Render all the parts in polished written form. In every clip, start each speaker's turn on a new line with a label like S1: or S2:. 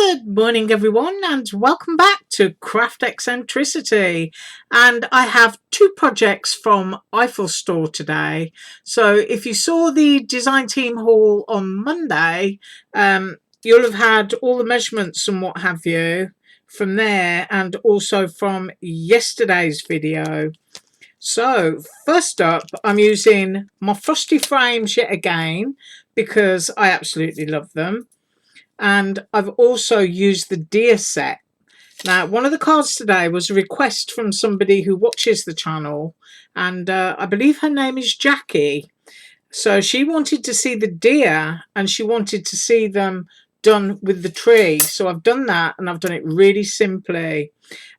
S1: Good morning everyone and welcome back to Craft Eccentricity, and I have two projects from Eiffel store today. So if you saw the design team haul on Monday, you'll have had all the measurements and what have you from there, and also from yesterday's video. So first up, I'm using my frosty frames yet again because I absolutely love them. And I've also used the deer set. Now, one of the cards today was a request from somebody who watches the channel, and I believe her name is Jackie. So she wanted to see the deer and she wanted to see them done with the tree. So I've done that, and I've done it really simply.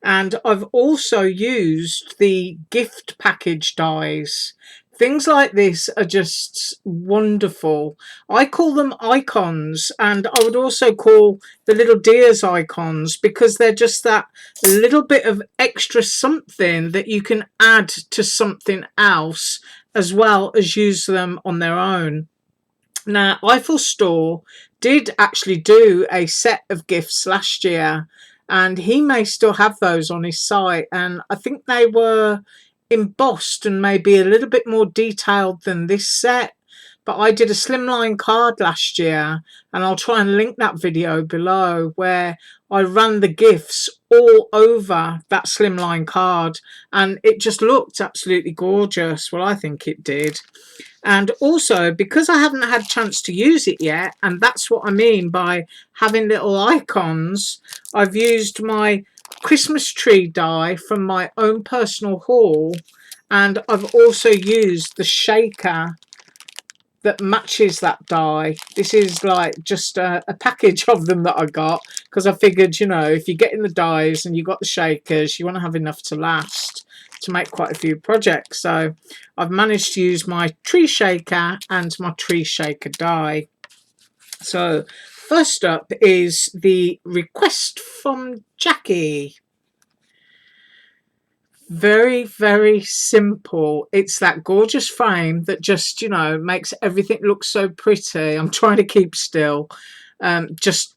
S1: And I've also used the gift package dies. Things like this are just wonderful. I call them icons, and I would also call the little deers icons, because they're just that little bit of extra something that you can add to something else as well as use them on their own. Now, Eiffel Store did actually do a set of gifts last year, and he may still have those on his site, and I think they were embossed and maybe a little bit more detailed than this set. But I did a slimline card last year, and I'll try and link that video below, where I ran the gifts all over that slimline card, and it just looked absolutely gorgeous. Well, I think it did. And also, because I haven't had a chance to use it yet, and that's what I mean by having little icons, I've used my Christmas tree die from my own personal haul, and I've also used the shaker that matches that die. This is like just a package of them that I got, because I figured, you know, if you're getting the dies and you've got the shakers, you want to have enough to last to make quite a few projects. So I've managed to use my tree shaker and my tree shaker die. So first up is the request from Jackie. Very, very simple. It's that gorgeous frame that just, you know, makes everything look so pretty. I'm trying to keep still. Just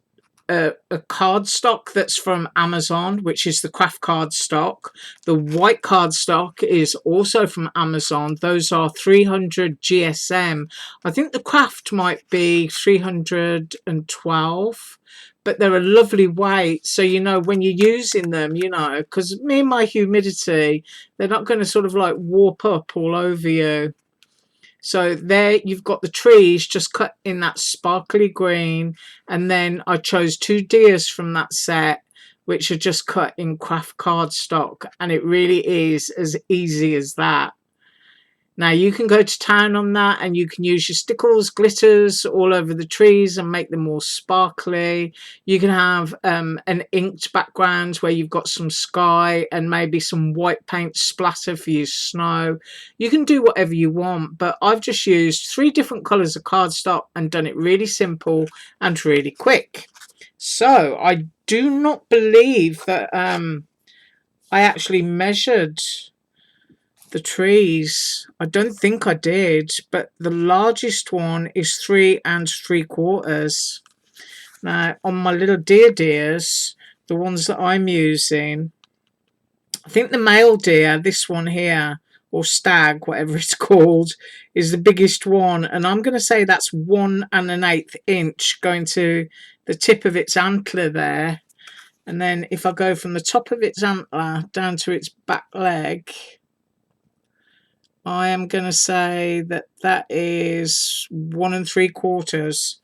S1: a cardstock that's from Amazon, which is the craft cardstock. The white cardstock is also from Amazon. Those are 300 GSM. I think the craft might be 312. But they're a lovely weight, so you know when you're using them, you know, because me and my humidity, they're not going to sort of like warp up all over you. So there you've got the trees just cut in that sparkly green, and then I chose two deers from that set, which are just cut in craft cardstock, and it really is as easy as that. Now you can go to town on that, and you can use your stickles, glitters all over the trees and make them more sparkly. You can have an inked background where you've got some sky and maybe some white paint splatter for your snow. You can do whatever you want, but I've just used 3 different colours of cardstock and done it really simple and really quick. So I do not believe that I actually measured the trees. I don't think I did, but the largest one is 3 3/4. Now on my little deers, the ones that I'm using, I think the male deer, this one here, or stag, whatever it's called, is the biggest one, and I'm going to say that's 1 1/8 inch going to the tip of its antler there. And then if I go from the top of its antler down to its back leg, I am going to say that that is 1 3/4.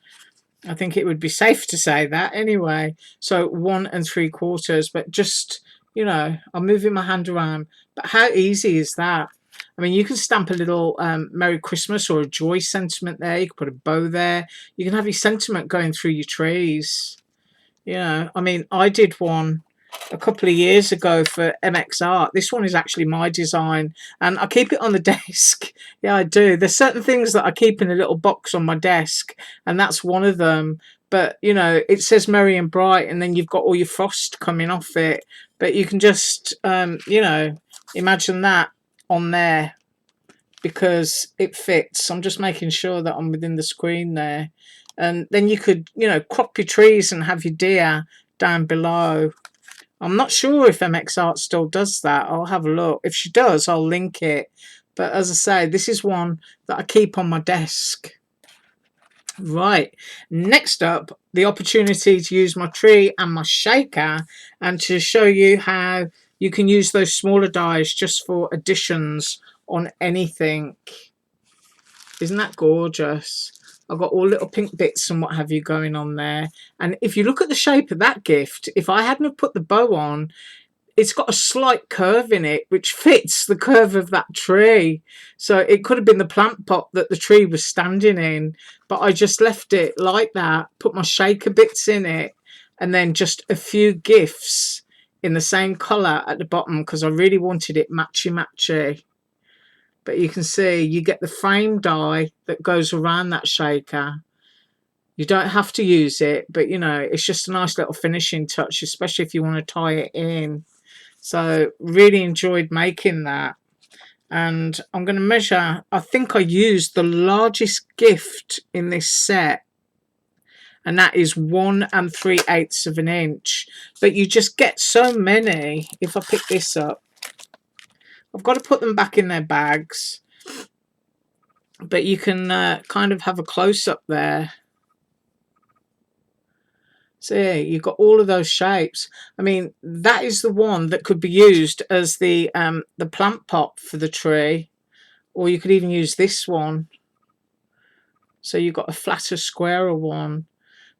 S1: I think it would be safe to say that anyway. So 1 3/4, but just, you know, I'm moving my hand around. But how easy is that? I mean, you can stamp a little Merry Christmas or a joy sentiment there. You can put a bow there. You can have your sentiment going through your trees. You know, I mean, I did one a couple of years ago for MX Art. This one is actually my design, and I keep it on the desk. Yeah, I do. There's certain things that I keep in a little box on my desk, and that's one of them. But you know, it says merry and bright, and then you've got all your frost coming off it. But you can just you know, imagine that on there, because it fits. I'm just making sure that I'm within the screen there. And then you could, you know, crop your trees and have your deer down below. I'm not sure if MX Art still does that. I'll have a look. If she does, I'll link it. But as I say, this is one that I keep on my desk. Right, next up, the opportunity to use my tree and my shaker, and to show you how you can use those smaller dies just for additions on anything. Isn't that gorgeous? I've got all little pink bits and what have you going on there. And if you look at the shape of that gift, if I hadn't have put the bow on, it's got a slight curve in it which fits the curve of that tree. So it could have been the plant pot that the tree was standing in, but I just left it like that, put my shaker bits in it, and then just a few gifts in the same colour at the bottom because I really wanted it matchy. But you can see you get the frame die that goes around that shaker. You don't have to use it, but you know, it's just a nice little finishing touch, especially if you want to tie it in. So really enjoyed making that. And I'm going to measure, I think I used the largest gift in this set, and that is 1 3/8 of an inch. But you just get so many. If I pick this up, I've got to put them back in their bags, but you can kind of have a close-up there. See, you've got all of those shapes. I mean, that is the one that could be used as the plant pot for the tree, or you could even use this one. So you've got a flatter, squarer one.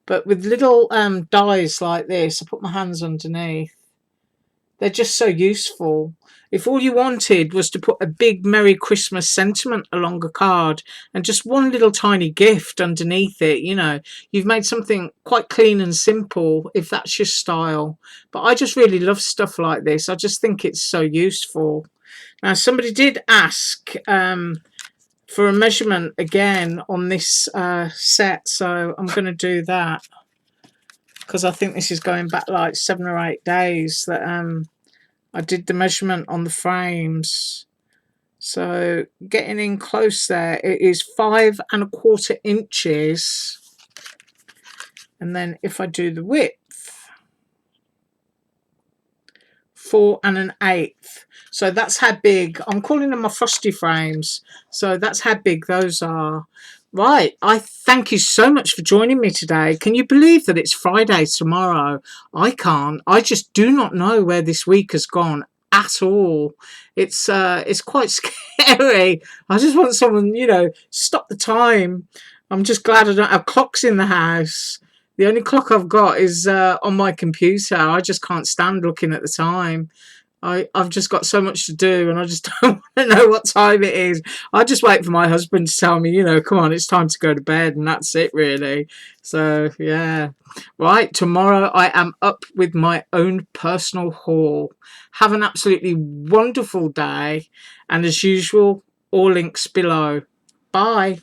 S1: But with little dies like this, I put my hands underneath. They're just so useful. If all you wanted was to put a big Merry Christmas sentiment along a card and just one little tiny gift underneath it, you know, you've made something quite clean and simple if that's your style. But I just really love stuff like this. I just think it's so useful. Now, somebody did ask for a measurement again on this set, so I'm going to do that, because I think this is going back like 7 or 8 days that I did the measurement on the frames. So getting in close there, it is 5 1/4 inches. And then if I do the width, 4 1/8. So that's how big, I'm calling them my frosty frames. So that's how big those are. Right, I thank you so much for joining me today. Can you believe that it's Friday tomorrow? I can't. I just do not know where this week has gone at all. It's quite scary. I just want someone, you know, stop the time. I'm just glad I don't have clocks in the house. The only clock I've got is on my computer. I just can't stand looking at the time. I've just got so much to do, and I just don't want to know what time it is. I just wait for my husband to tell me, you know, come on, it's time to go to bed, and that's it, really. So, yeah. Right, tomorrow I am up with my own personal haul. Have an absolutely wonderful day, and as usual, all links below. Bye.